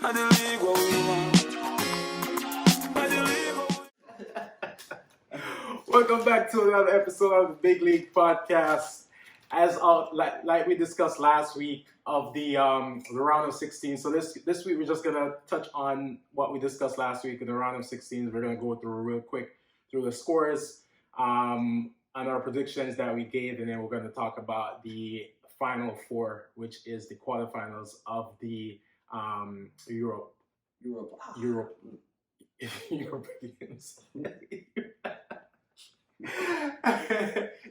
Welcome back to another episode of the Bigleague podcast. As like we discussed last week of the round of 16. So this week we're just gonna touch on what we discussed last week in the round of 16. We're gonna go through real quick through the scores and our predictions that we gave, and then we're gonna talk about the final four, which is the quarterfinals of the Europeans.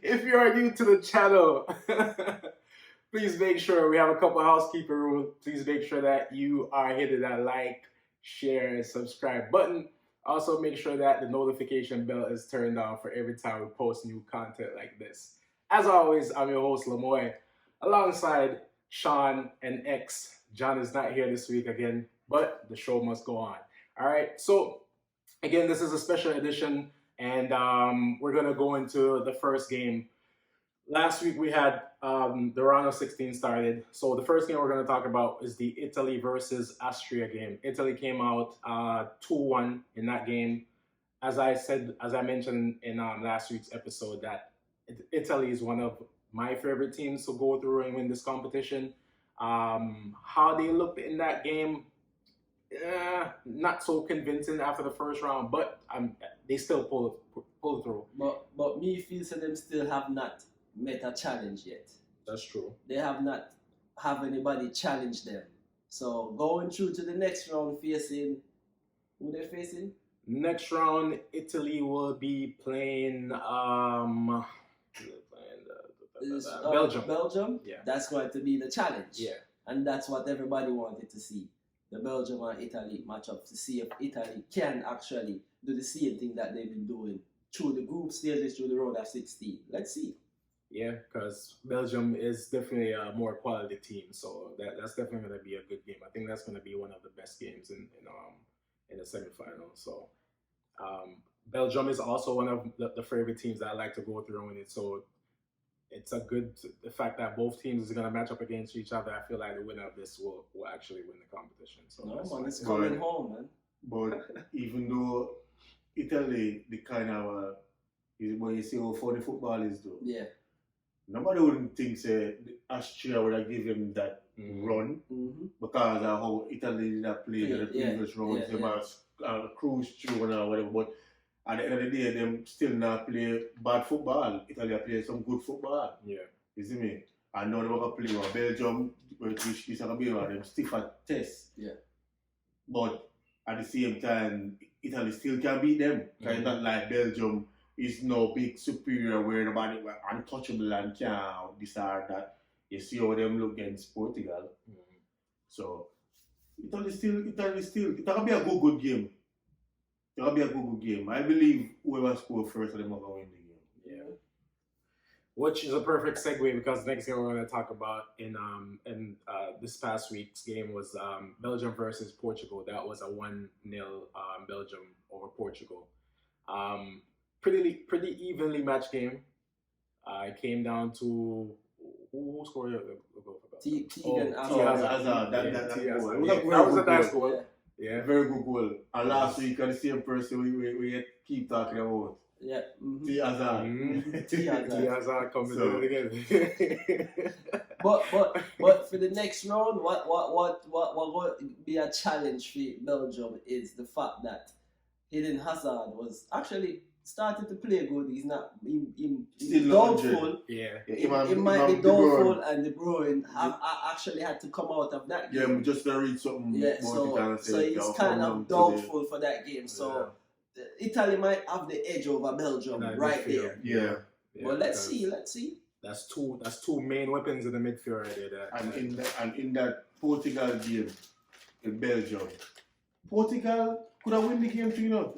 If you are new to the channel, please make sure we have a couple housekeeping rules. Please make sure that you are hitting that like, share, and subscribe button. Also, make sure that the notification bell is turned on for every time we post new content like this. As always, I'm your host, Lamoy, alongside Sean and X. John is not here this week again, but the show must go on. All right, so again, this is a special edition, and we're going to go into the first game. Last week we had the round of 16 started. So the first game we're going to talk about is the Italy versus Austria game. Italy came out 2-1 in that game. As I mentioned in last week's episode, that Italy is one of my favorite teams to go through and win this competition. How they looked in that game, not so convincing after the first round, but they still pull through. But me feels that them still have not met a challenge yet. That's true. They have not have anybody challenge them. So going through to the next round, facing who they're facing? Next round, Italy will be playing Belgium. Belgium? Yeah. That's going to be the challenge. Yeah. And that's what everybody wanted to see. The Belgium and Italy matchup, to see if Italy can actually do the same thing that they've been doing through the group stages, through the round of 16. Let's see. Yeah, because Belgium is definitely a more quality team, so that's definitely going to be a good game. I think that's going to be one of the best games in the semifinals. So Belgium is also one of the favorite teams that I like to go through in it. So it's the fact that both teams are going to match up against each other. I feel like the winner of this will actually win the competition. So no, man, it's coming home, man. But even though Italy, the kind of what you see how funny football is, though. Yeah. Nobody wouldn't think Austria would have given him that run because of how Italy did have played in the previous rounds. They must cruise through and whatever. But at the end of the day, them still not play bad football. Italy play some good football. Yeah. You see me? I know they're going to play with Belgium, which is going to be them stiffer test. Yeah. But at the same time, Italy still can beat them. It's not like Belgium is no big superior where nobody were untouchable and can't this or that. You see how them look against Portugal. So Italy still it's gonna be a good game. It's gonna be a good game. I believe whoever scores first them are gonna win the game. Yeah. Which is a perfect segue because the next game we're going to talk about in this past week's game was Belgium versus Portugal. That was a 1-0 Belgium over Portugal. Pretty evenly matched game. It came down to who scored the goal for Belgium? Hazard. That was a nice goal. Yeah, very good goal. And last week, the same person we keep talking about. Yeah. Hazard. Hazard coming in again. but for the next round, what would be a challenge for Belgium is the fact that Eden Hazard was actually started to play good. He's not still doubtful. Yeah. He might be doubtful, and De Bruyne actually had to come out of that game. Yeah, just to read something. Yeah, so he's kind of doubtful for that game. So Italy might have the edge over Belgium right there. Yeah. Well, let's see. That's two main weapons in the midfield right there. And in that Portugal game in Belgium, Portugal could have won the game too, Yeah.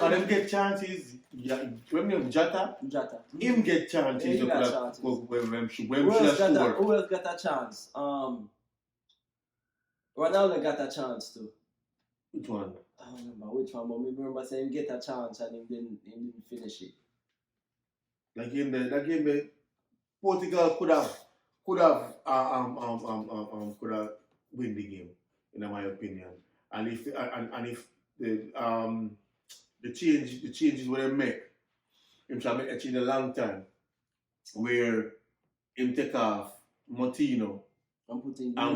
And them get chances. Yeah, when you Jota, him get chances. Yeah, Who else got a chance? Ronaldo got a chance too. Which one? I don't remember which one, but I remember saying get a chance and he didn't finish it. That game, Portugal could have win the game. in my opinion. And if the changes what they make, him try make a change a long time, where him take off Martino and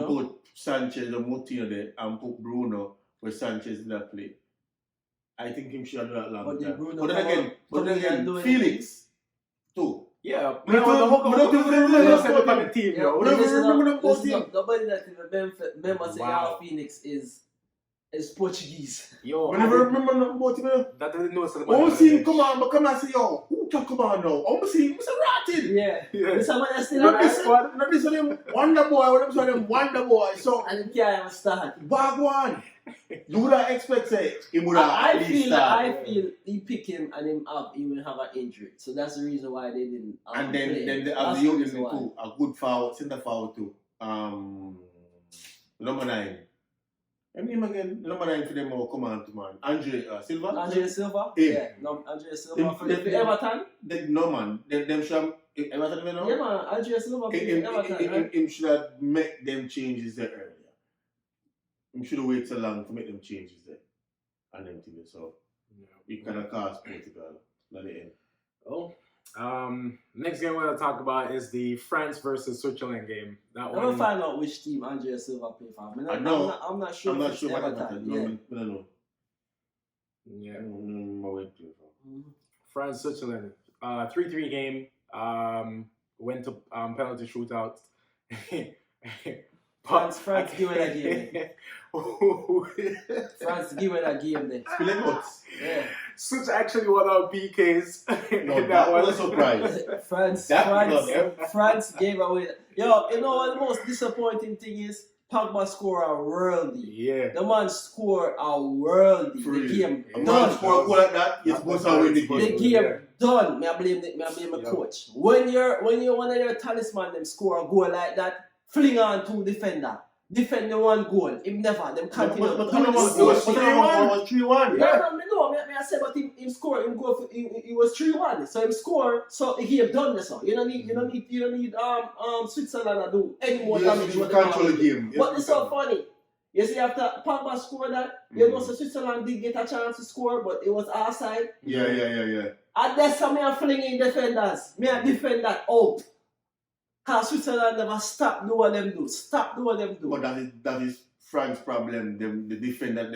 put Sanchez and Martino there and put Bruno where Sanchez did not play. I think him should have done that long time. But then again, Felix too. Yeah, We don't on the team, yo. Nobody that remember say how Phoenix is Portuguese. Yo, Whenever remember nothing about him. that doesn't know something. Oh, see him come on, but come and say, yo, who talk about now? Oh, see him, Mr. Ratted. Yeah. Yeah. Somebody still Not this one, them Wonder Boy, what I'm saying, them Wonder Boy. So, and he can't even start. Wagwan. You would have expected him would have I feel he pick him and him up, he will have an injury. So that's the reason why they didn't. And then they have the young too, a good foul, center foul too. Number 9. I mean again, number 9 for them all come on to man. Andre Silva? Andre Silva? Yeah. No, Andre Silva for Everton? No man. Them should have Everton know? Yeah man, Andre Silva for Everton. Him should have make them changes there earlier. Him should have waited so long to make them changes there. And them things. So we kind of cast Portugal at the end. Oh. Next game we're gonna talk about is the France versus Switzerland game. I'm gonna find out which team Andre Silva play for. I'm not sure. I'm not sure what Everton. happened. I don't know. Yeah. Mm-hmm. France Switzerland. 3-3 game. Went to penalty shootout. France give it a game. France give it a game then. Spilling nuts. Yeah. Switch actually won out PKs. No, that was a surprise. France gave away. Yo, you know what the most disappointing thing is? Pogba score a worldie. Yeah. The man score a worldie. The game done. Score like that, you're supposed to win the game. The game done. Me I blame the coach. When you're one of your talisman them score a goal like that, fling on to defender. Defend the one goal. Him never. Them continue. But it was 3-1. No, I said, but him score. Him go. He was 3-1. So him score. So he have done this. So you don't need Switzerland to do any more damage. You control the game. But it's so funny. You see, after Pogba scored that, you know, so Switzerland did get a chance to score, but it was our side. Yeah. And that's how me are flinging defenders. Me are defend that out. Because Switzerland never stop do what them do. But that is France's problem. The defenders,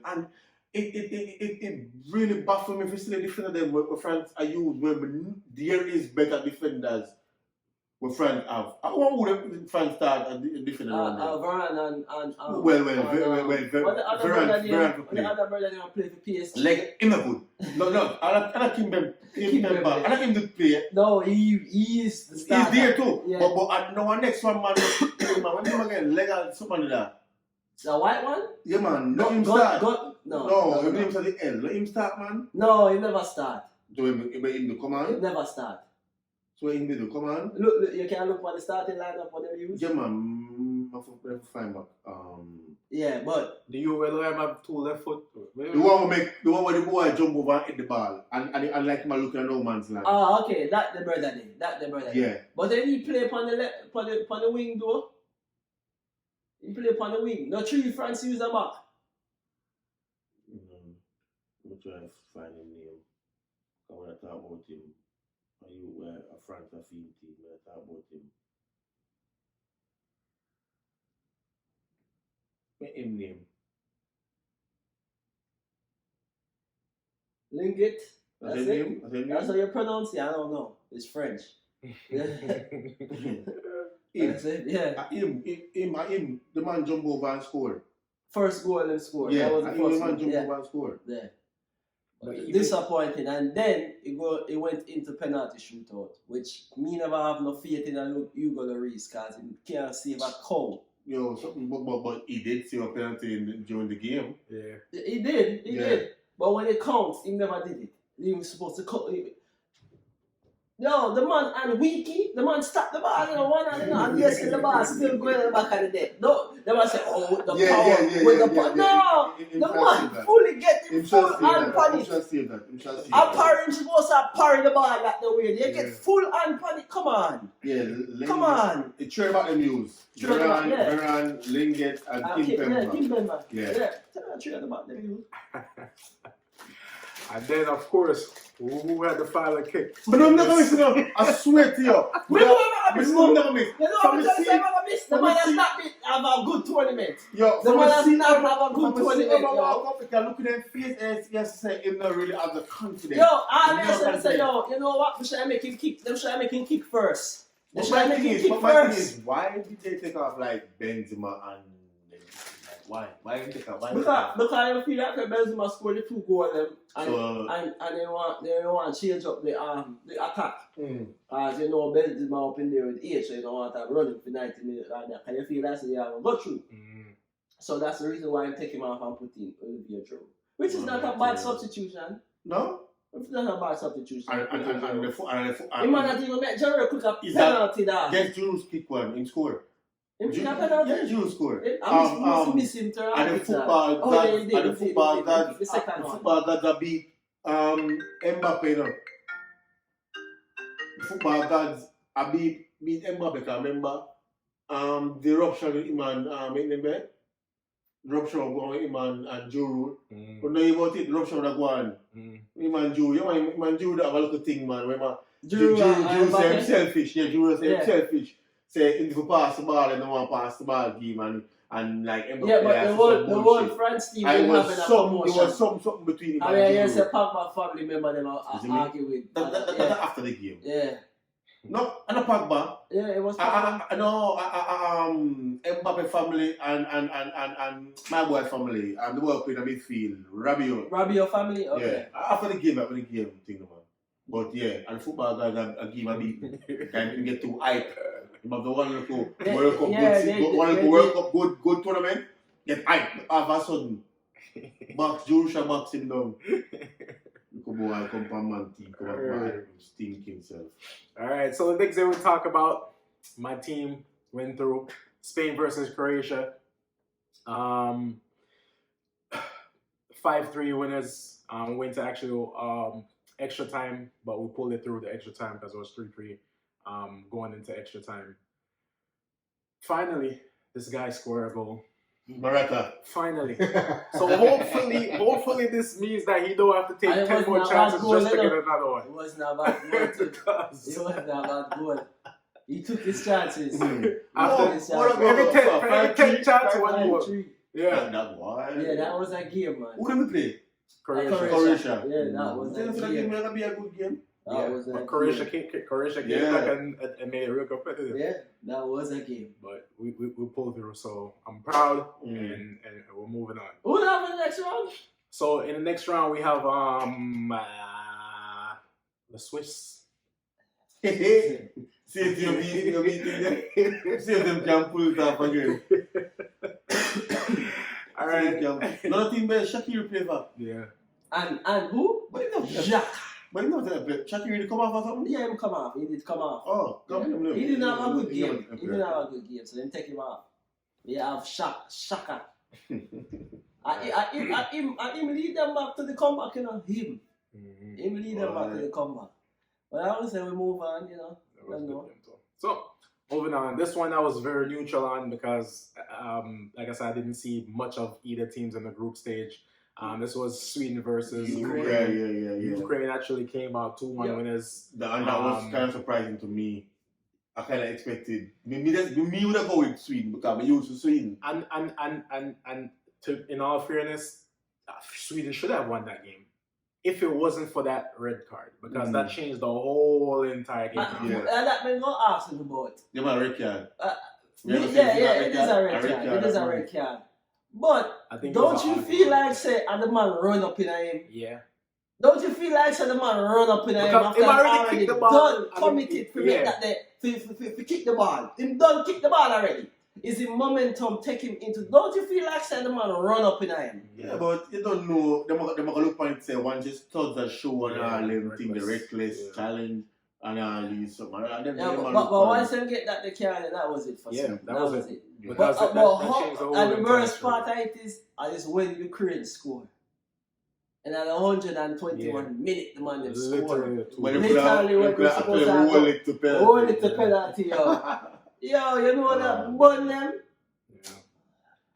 and it really baffles me if you see the defender them where France are used when there is better defenders where France have. How would France start a defender? Varane and Varane the other brother they play for PSG. Like in a good. No. I don't him to play. No, he is the starter. He's there too. Yeah. But no one next one man. When him again, legal somebody that. The white one? Yeah man. Let him start. No. Him start the L. Let him start man. No, he never start. Do him to come on. He never start. So him to come on. Look, you can look for the starting lineup what they use. Yeah man. I have to find back. Yeah, but do you really have 2 left foot? The one where the boy jump over and hit the ball and like him looking at no man's land. Ah, okay, that the brother then. Yeah. But then he play upon the wing though. He play upon the wing. No 3 France use the back. I'm trying to find him name. I want to talk about him. Are you a France a team? I talk about him. What him name? Lingit. That's That's his name? That's how you pronounce it. I don't know. It's French. That's it. Yeah. Him. The man jump over and score. First goal and score. Yeah, That was the the first man one. jump Yeah. over and score. Yeah. But Disappointing, and then it went into penalty shootout, which me never have no faith in Hugo Lloris because he can't save a cow. Yo, something, but he did save a penalty during the game. Yeah. He did. But when it counts, he never did it. He was supposed to cut. No, the man and Wiki, the man stopped the ball, and yes, the ball still going in the back of the net. No, the man said, oh, with the power, with the power. No, the man fully get him full hand panic. A parent supposed to parry the ball like the way. They get full hand panic. Come on. Yeah, come on. It's true about the news. Veran, Linget, and Kimpemba. Yeah. True about the news. And then, of course, who had the final kick? But I'm not going to miss. I swear to you. I'm never miss. The man has not been have a good tournament. Yo, the man has not have a good tournament. Look at their face. Yes, say him not really have the confidence. Yo, I say, yo, you know what? We should make him kick. Them should make him kick first. They should make him kick first. Why did they take off like Benzema and? Why? Why didn't they take off? Because I feel like Benzema scored the 2 goals and they want to change up the attack. As you know, Benzema up in there with 8, so you don't want to run him for 90 minutes like that. And you feel that's the have go through. So that's the reason why I'm taking him off and putting Olivier through. Which is not a bad substitution. No? It's not a bad substitution. And the foot. The man that even make Jerry cook a penalty that. Get Jules kick one in score. Yeah, Jules score. I'm missing to and the football gods that beat Mbappe, you know. The football gods beat Mbappe, remember? The eruption with him and the eruption of going him and Joe. But now about it, the eruption of going him and Joe. You man Joe that have a little thing, man. Remember? Joe say him selfish. Yeah, Joe say him selfish. Say if you pass the ball and no one pass the ball game and like Mbappe. Yeah, but the whole France team didn't have enough promotion. There was something between him and Joe. Yes, a Pogba family member them argue with. That after the game. Yeah. No, and a Pogba. Yeah, it was Pogba. Mbappe family and my boy family and the work in the midfield. Rabiot family? Okay. Yeah. After the game thing, man. But yeah, and football guys are give a beat. Can't get too hype. You have the World Cup good tournament. Get hype all of a sudden. Jorusha Max him down. Come from man team, come on, stink himself. Alright, so the next thing we talk about, my team went through Spain versus Croatia. 5-3 winners. Went to actually extra time, but we pulled it through the extra time because it was 3-3 going into extra time. Finally, this guy scored a goal. Morata. Finally. So hopefully this means that he don't have to take 10 more chances just to get another one. It was not bad goal. It was not bad goal. He took his chances. Every 10 chances, 1 goal. Yeah. That was. Yeah, that was a game, man. Who did we play? Croatia. Yeah, that was a game. That be a good game. But Croatia came back and made it real competitive. Yeah, that was a game. But we pulled through, so I'm proud and we're moving on. Who have in the next round? So in the next round we have the Swiss. See if you meeting see if them can pull it off again. Alright. Another team where Shakir play for. Yeah. And who? But you know Jacques. But you know Shakir really come off or something? Yeah, him come off. He did come off. Oh, yeah. He didn't have a good game. He didn't have a good game, so then take him off. We have Shaka. Him lead them back to the comeback, you know. Him lead them back to the comeback. But I would say we move on, you know. So, moving on. This one I was very neutral on because, like I said, I didn't see much of either teams in the group stage. This was Sweden versus Ukraine. Yeah. Ukraine actually came out 2-1 winners. And that was kind of surprising to me. I kind of expected me would have go with Sweden because I'm used to Sweden. And in all fairness, Sweden should have won that game if it wasn't for that red card because that changed the whole entire game. That man go ask him about. You want a red card? It is a red card. It is a red card. But don't you feel like say and the man run up in him? Yeah. Don't you feel like say the man run up in him after already done committed to make that to kick the ball? Him done kick the ball already. Is the momentum take him into? Don't you feel like say the man run up in him? Yeah, but you don't know. They're gonna look and say one just thought that show and all them thing the reckless challenge. and leave something. And then Yeah, them but man look once on- them get that they can, then that was it for Yeah, some. that was it. Yeah. Because But that changed the whole and the entire worst show. part of it is when Ukraine score. And at 121 minute, the man them score. Literally, When two- they put out- Literally, when they put out they supposed actually to hold it to penalty. Hold it to penalty, yo. Yo, you know that bun them? Yeah.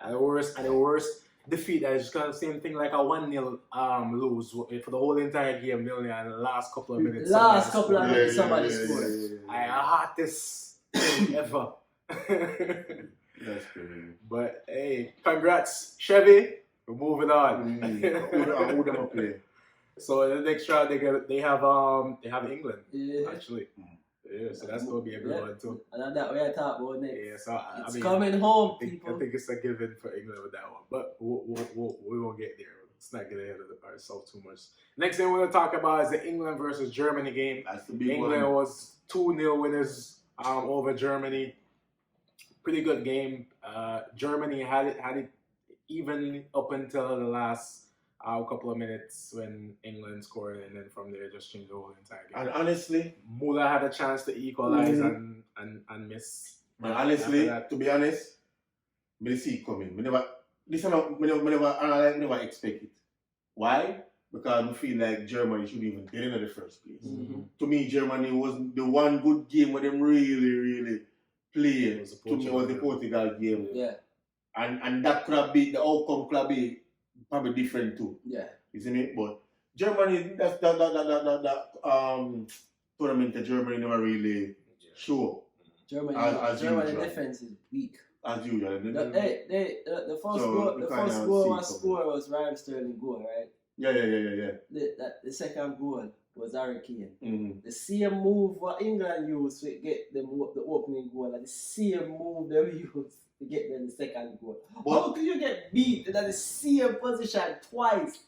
And the worst defeat that is kind of same thing like a 1-0 lose for the whole entire game, nearly, and the last couple of minutes. Last couple of somebody minutes, scored. somebody scored. I hottest thing ever. That's crazy. But hey, congrats, Chevy. We're moving on. Who them up play? So in the next round they have England Yeah. actually. Yeah, so that's gonna be a good one too. And that we are talking about next. Yeah, so I It's mean, coming home, I think people. it's a given for England with that one, but we won't get there. Let's not get ahead of ourselves too much. Next thing we're gonna talk about is the England versus Germany game. That's the big England one. was 2-0 winners over Germany. Pretty good game. Germany had it even up until the last couple of minutes when England scored, and then from there just changed the whole entire game. And honestly, Muller had a chance to equalize and miss. and honestly, After that- to be honest, me see it coming. Me never expect it. Why? Because I feel like Germany should even get in the first place. Mm-hmm. To me, Germany was the one good game where them really played. It was the To me, was the Portugal Portugal game. Yeah, And that could have been, the outcome could have been probably different too. yeah. You see me? But Germany, that tournament that Germany never really show Germany, As Germany usual. defense is weak. as usual. The first So, goal, we the kinda first see goal it was coming. scored was Raheem Sterling goal, right? Yeah. The second goal was Harry Kane. Mm-hmm. The same move what England used to get them the opening goal, and the same move they used to get them the second goal. How can you get beat in the same position twice?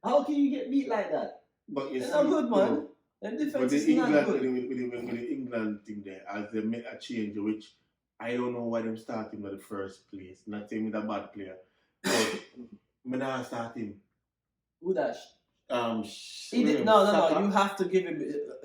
How can you get beat like that? But you It's see, not good, man. The But defense the is not England, good. with the England thing there, as they make a change, which I don't know why them start him in the first place. Not saying he's a bad player, but me not start him. Who that? He He did, no. You have to give him.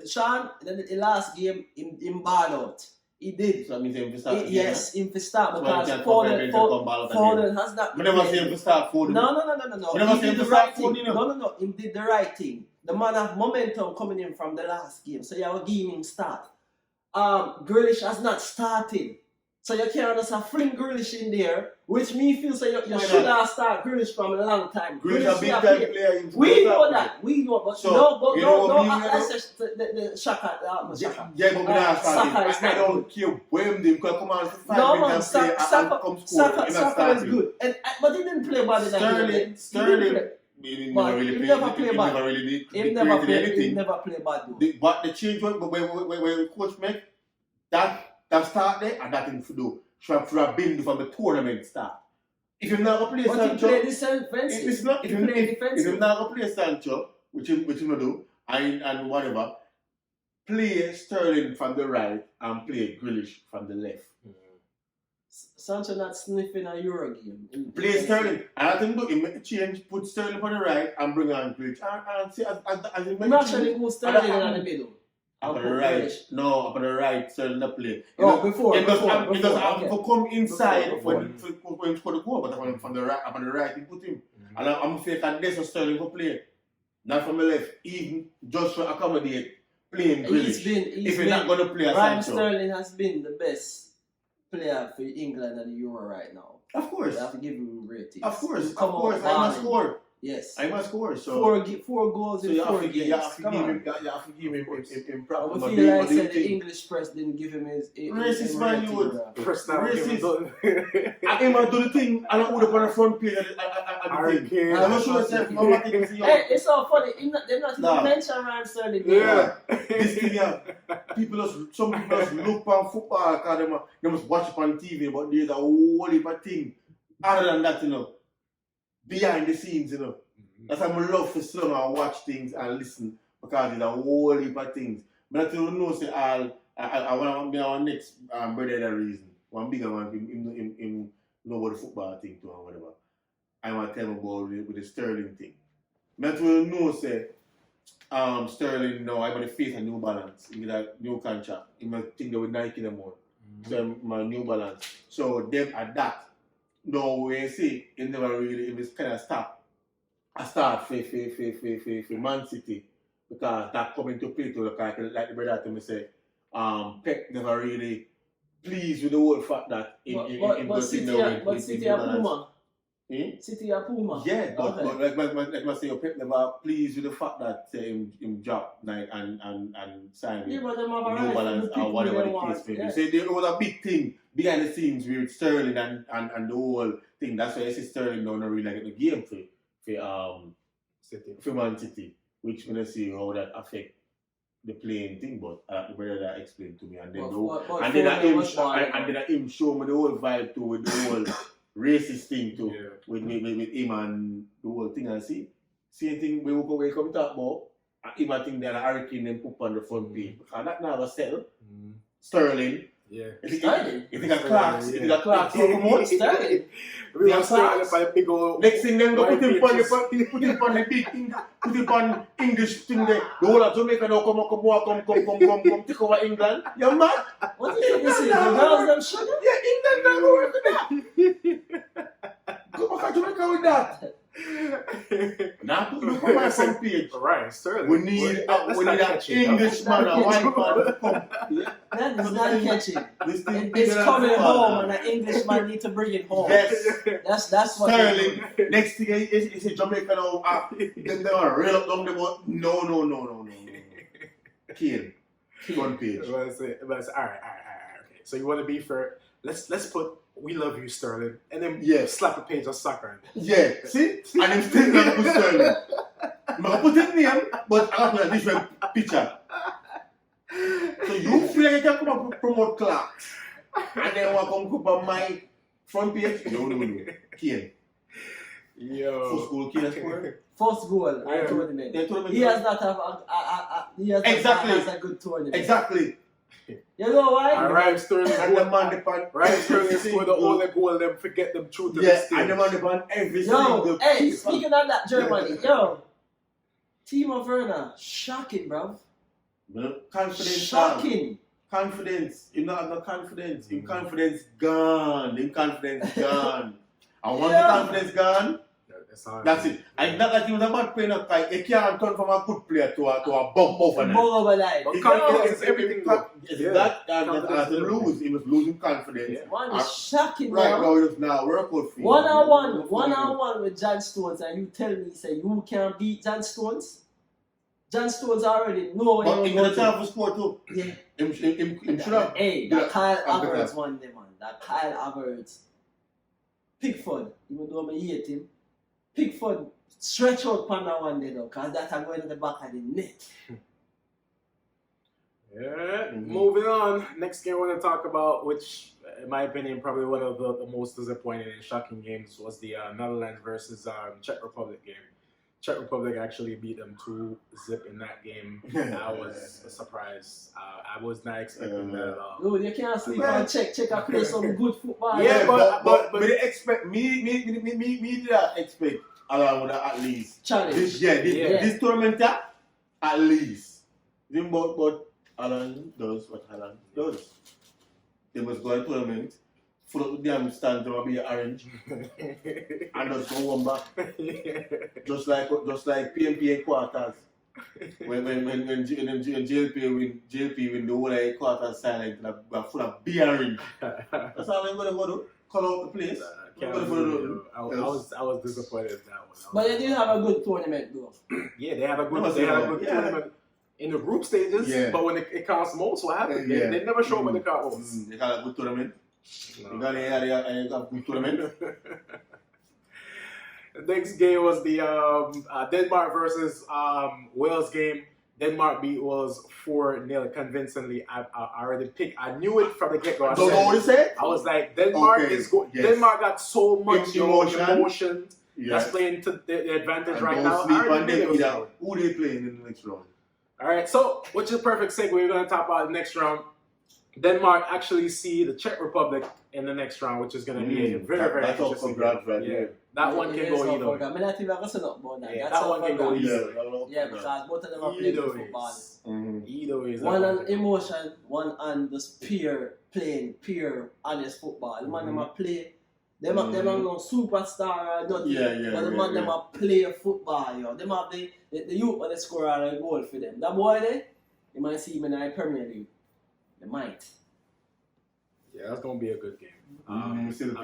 Sean, the last game, him ball out. He did. So that means him to start. Yes, him to start So because he can't come back and come ball out again. Foden has not. Me never say him to start Foden. No. We never He say him did to the right start thing. Foden, you know. No. He did the right thing. The man have momentum coming in from the last game, so you have to give him start. Grealish has not started. So you can't just fling Grealish in there, which me feel so you Why should not? have started Grealish from a long time. Grealish a big should have time played. player. We know that. We know, but So, no, you know what me, that's just the Shaka. Yeah, but me not start Saka him. is I not don't care where him do. Because come on, 5 No, minutes man, and play and come score. He not Saka is starting. good. But he didn't play bad in that game. Sterling. He But never really he played. never play He bad. never really did. He He never created play. He anything. never play bad though. But the change when the coach make that start there and that thing to do should have been from the tournament start. If you're not gonna play But he Sancho, played defensive. it's not. He If played you're defensive. not gonna play Sancho, which you gonna do, and whatever, play Sterling from the right and play Grealish from the left. Sancho not sniffing a Euro game. Play Sterling, and I think do he make a change, put Sterling on the right and bring on Grealish. And see as he make I'm a actually change, go Sterling in the middle. up on And the put right. Grealish. No, up on the right, Sterling the play. Oh, before. It does have Okay. to come inside Before. when he score the goal, but from the right, up on the right, he put him. And I'm fake at this for Sterling to play. Not from the left, even just to accommodate playing Grealish. If you're not going to play a Raheem Sancho. Sterling has been the best player for England and the Euro right now. Of course. You have to give him ratings. Of course. He come out I must balling. score. Yes. I must score. So, 4 goals so in you 4 have to games. you have to Come give on. him proper. I but feel like what do you said the think? English press didn't give him his Racist his man, rating, you would. bro. First time Racist. I came and do the thing, and I would have on the front page of the thing. I'm not sure myself, I'm not taking to Hey, it's so funny. They're not Nah. even mention Raheem Sterling. Yeah. This thing, yeah. Some people just look on football because they must watch it on TV, but there's a whole heap of thing. Other than that, behind the scenes, That's why I love for slow and watch things and listen because there's a whole heap of things. But I don't know, say, I want to be our next brother that reason. One bigger one, him know about the football thing too and whatever. I want to tell him about with the Sterling thing. But I don't know, say, Sterling now, I'm going to face a New Balance. He get a new contract. He might think they with Nike no more. So my New Balance. So them at that. No, we see it never really, it was kind of I start for Man City because that come into play too. Like the brother to me say, Pep never really pleased with the whole fact that but City are Puma. City are Puma. Yeah, but Okay. like I say, Pep never pleased with the fact that him dropped like and signed Yeah, but them have a New right to Balance do people or whatever they the want. case may be. Yeah. So there was a big thing behind the scenes with Sterling and the whole thing. That's why I see Sterling now not really like the game for Man City, which when I see how that affect the playing thing, but the brother that explained to me, and then him show me the whole vibe too, with the whole racist thing too, with him and the whole thing. And see, same thing we come talk about. Him I think that a hurricane them put on the front page because that never settle. Sterling. Yeah. Sterling. If you got Clarks, come on, Sterling. We are Sterling by a big old. Next thing them go put him on the big thing, put him on English thing there. The whole of Jamaica now come take over England. You mad? What do you think this is? The girls them sugar? Yeah, England now go work with that. Go back to Jamaica with that. Now put him on my front page. Right, Sterling. We need an Englishman, a white man to come. That is not catching. It's It's coming home, and an Englishman need to bring it home. Yes. That's what. Sterling. Next thing is a Jamaica now. Then they are real up down the boat. No. Kill. Front page. Let's say, all right. Okay. So you want to be fair? Let's put "We love you, Sterling," and then slap a page of soccer. Yeah. See? And I'm still gonna put Sterling. I'm gonna put his name, but I'm gonna put a different picture. So you feel like you can come up and promote Clarks, and then want to come up on my front page? No. Kill. Yo. First goal, Kill score. First goal, I tournament. Tournament. He has not have a good tournament. Exactly. You know why? Alright, Sterling. And the man depend. Right, Sterling scored the only goal. Them forget them truth. And the man depend every single. Hey, speaking of that Germany, Timo Werner, shocking, bro. Confidence. Shocking. Confidence. He not have no confidence. His confidence gone. And once the confidence gone, that's it. And not that he was a bad player, he can't turn from a good player to a bump overnight. Confidence, everything. That and to lose, he was losing confidence. One is shocking, right bro. now, it's now work out for One-on-one with John Stones, and you tell me, say you can't beat John Stones? John Stones already know but he got a time for score too. Yeah. Him should have. Hey, that Kyle Havertz won them, man. That Kyle Havertz. Pickford, even though I hate him, Pickford stretch out pan that one day though, because that's going to the back of the net. Moving on. Next game we're going to talk about, which in my opinion probably one of the most disappointing and shocking games, was the Netherlands versus Czech Republic game. Czech Republic actually beat them 2-0 in that game. That was a surprise. I was not expecting that at all. Dude, you can't sleep on Czech. Czech are play some good football. Yeah, but they expect me did not expect Alan would at least challenge. This tournament at least. But Alan does what Alan does. They must go to tournament. Full up the damn stand to be orange and just go one back. Just like PMPA quarters. When JLP win the whole like quarters silent and full of beer orange. That's all I'm gonna go do. Call out the place. I was disappointed in that one. But they did have a good tournament though. Yeah, they had a good tournament in the group stages. Yeah. But when it counts most, what happened? They never show when it counts most. They had a good tournament. No. You got a good tournament. The next game was the Denmark versus Wales game. Denmark beat Wales 4-0 convincingly. I already picked. I knew it from the get-go. Don't know what you said? I was like, Denmark is good. Yes. Denmark got so much emotion. That's playing to the advantage and right now. Who they playing in the next round? All right, so which is a perfect segue. We're going to talk about the next round. Denmark actually see the Czech Republic in the next round, which is going to be a very that's interesting up for game. grabs, That one can go either way. I mean, I think we're going to talk about that. Yeah, That's that one can go either way. Yeah, because both of them are playing good football. Either way. One on emotion, one on just pure honest football. The man them a play. Them are no superstar or nothing. But the man them a play football, yo. Them have the youth when they score a goal for them. That boy there, you might see him in the Premier League. They might. Yeah, that's gonna be a good game. Still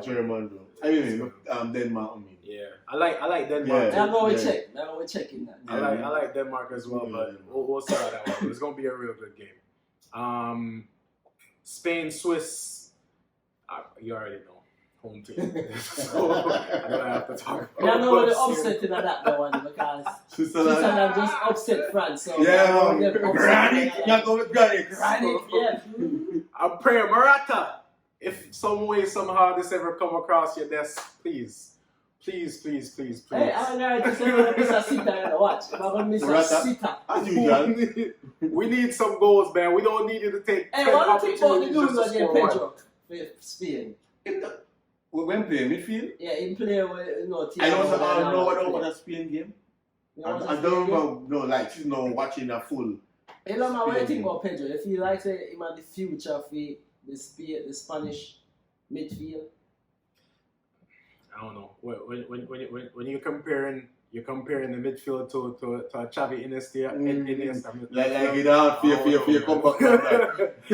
German though. I mean, Denmark. I mean. Yeah, I like Denmark. Yeah, I'm going to check in that. I like Denmark as well, but we'll see how that one. It's gonna be a real good game. Spain, Swiss. You already know. Home team. So I don't have to talk about. I know what the upset in that one because Switzerland just upset France. So Granite. You're going with Granite. Yeah. I'm praying, Morata. If some way, somehow this ever come across your desk, please. Hey, I'm going to say Mr. Sita. Watch. I'm going to Mr. Sita. As usual. We need some goals, man. We don't need you to take 10 what do you think about the opportunities news just on to your score Pedro one. for Spain? When playing midfield? Yeah, in play with I don't know what a Spain game. I don't remember, she's not watching a full. You know, what do you think about Pedro? If you like say him at the future for the Spanish midfield? I don't know. When you're comparing the midfield to a Xavi Iniesta. Like it out fear come back. I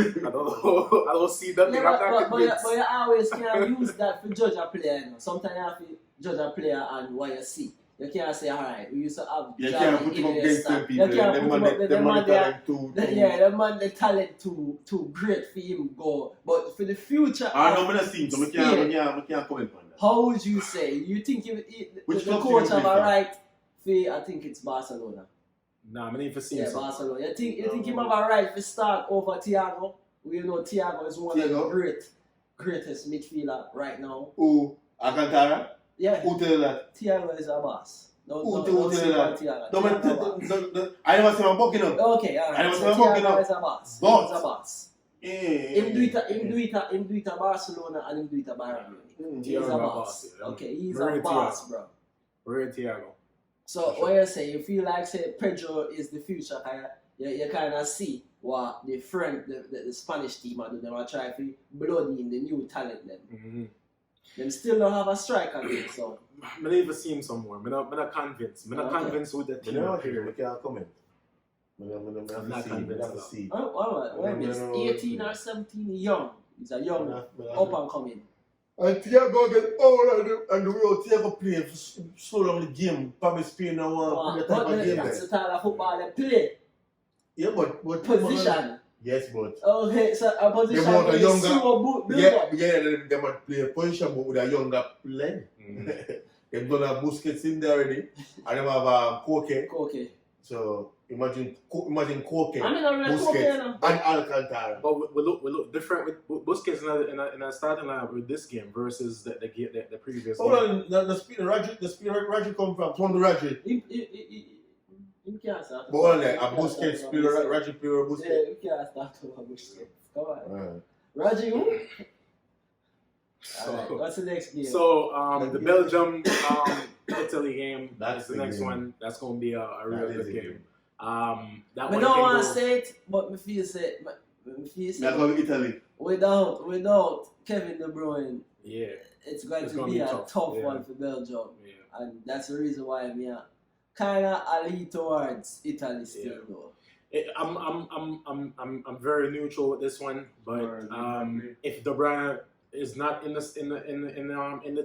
don't see nothing. But you always can use that for judge a player. You know? Sometimes you have to judge a player and what you see. You can't say, alright, we used to have you can't put him up against them people. The talent too great for him go. But for the future, I don't see him, so I can't comment on that. How would you say? You think the coach have a right for, I think it's Barcelona. Nah, I need to see him. Barcelona. You think him have a right to start over Thiago? We know Thiago is one of the greatest midfielder right now. Who? Alcantara? Yeah. Who tell that? Thiago is a boss. Who tell that? I never see him bucking up. Okay, alright. I never see him bucking up. Thiago is a boss. He's a boss. Him do it a Barcelona and him do it a Bayern. He's a boss. Okay, he's a boss, bro. Real Thiago. So what you say? You feel like say Pedro is the future? You kind of see what the Spanish team are doing. They are trying to blood in the new talent then. Them still don't have a striker yet, so. I need to see him somewhere. I'm not convinced. I'm not convinced with the team. I can't comment. I'm not convinced. What is 18 or 17 young? He's a young up and coming. And Thiago get old and the way Thiago play slow down the game. Probably Spain now want to play the game. That's the type of football they play. Yeah, but position. Yes, but okay, so a position they want a younger they might play a position but with a younger player. They've done a Busquets in there already, and they have a Koke. So imagine Koke, Busquets, and Alcantara. But we look different with Busquets in a starting lineup with this game versus the previous game. Hold on, the speed Raji come from. From the Raji. But on there, a Busquets player, Raji player, Busquets. Yeah, you can't start with a Busquets. Come on. Raji who? Alright, what's the next game? So the Belgium Italy game. That's the next one. That's gonna be a real good game. That we one don't want to say it, but me feel say Italy. Without Kevin De Bruyne, it's going to be a tough one for Belgium, and that's the reason why I'm kind of lean towards Italy still though. I'm very neutral with this one, but if De Bruyne is not in the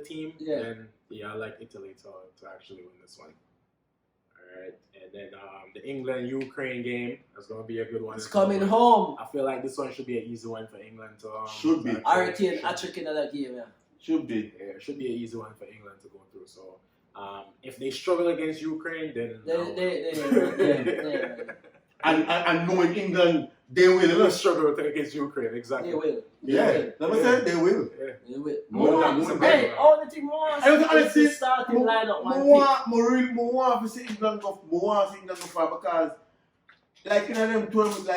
team, then I like Italy to actually win this one. All right, and then the England-Ukraine game is going to be a good one. It's coming home. I feel like this one should be an easy one for England to. Should be. Hurricane hat-trick in that game, Should be. Yeah, it should be an easy one for England to go through. So if they struggle against Ukraine, then and knowing England, they will struggle against Ukraine. Exactly. They will. Let me say they will. They will. All the thing more is starting lineup. More to see England go far because like in them tournament, I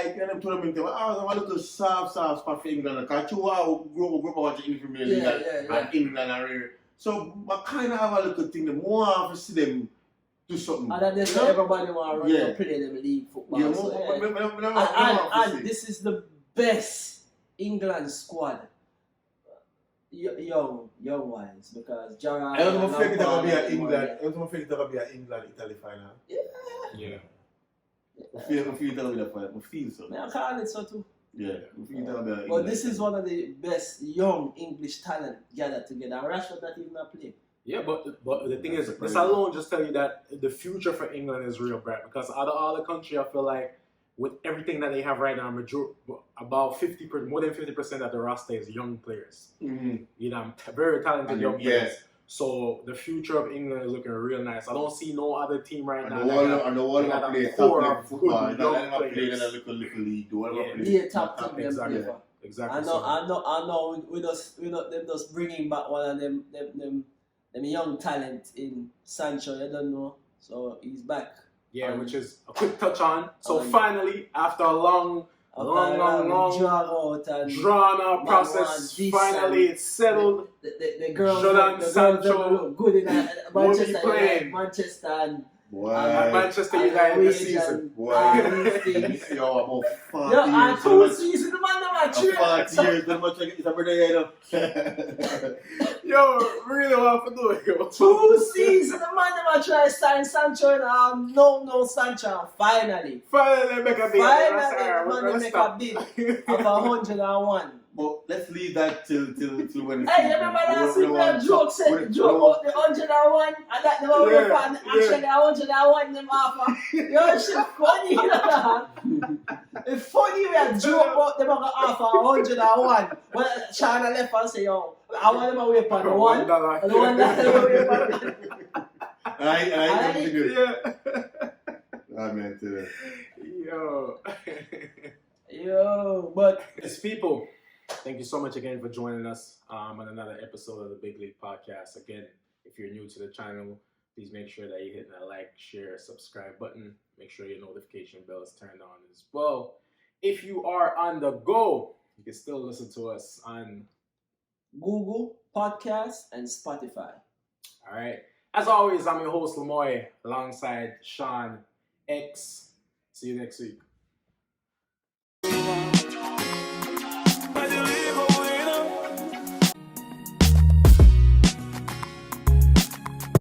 was a little soft spot for England. Because you are grow up watching English Premier League and England are rare. So I kind of have a little thing. The more I have to see them do something. And then everybody want to run play them league football. And this is the best England squad. Young wise, because Gerrard. I don't think it's gonna be an England. I don't think it's gonna be an England-Italy final. Yeah. I feel it's gonna be the final. I feel so. I call it so too. Yeah. I feel it's gonna be an England. But this is one of the best young English talent gathered together. And Rashford not even a play. Yeah, but the thing is, this alone just tell you that the future for England is real bright. Because out of all the country, I feel like with everything that they have right now, about 50%, more than 50% of the roster is young players. Mm-hmm. You know, very talented young players. So the future of England is looking real nice. I don't see no other team right now. I know all of them play top football. Young players. Little league. Be top team. Exactly. I know. We just bringing back one of them young talent in Sancho. I don't know. So he's back. Yeah, which is a quick touch on. So finally, after a long drawn out process, finally it's settled. The girls Sancho look good in Manchester and Manchester United this season. Yo, about 2 seasons, the man never 40 years, that much like it's a brother, Yo, really want to do it, yo. 2 seasons, the man never try to sign Sancho and no Sancho. Finally make a bid. the man make a bid of 101. But let's leave that till when. Hey, remember last week when joke about the 101 and that they were actually 101 them offer. Yo, shit funny, you know. It's funny we had joke about them offer 101. Well, China left and say, yo, I want them away for the $1. And the $1 away for the I meant to. Yo, but it's people. Thank you so much again for joining us on another episode of the Big League Podcast. Again, if you're new to the channel, please make sure that you hit that like, share, subscribe button. Make sure your notification bell is turned on as well. If you are on the go, you can still listen to us on Google Podcasts and Spotify. All right. As always, I'm your host, Lamoy, alongside Sean X. See you next week.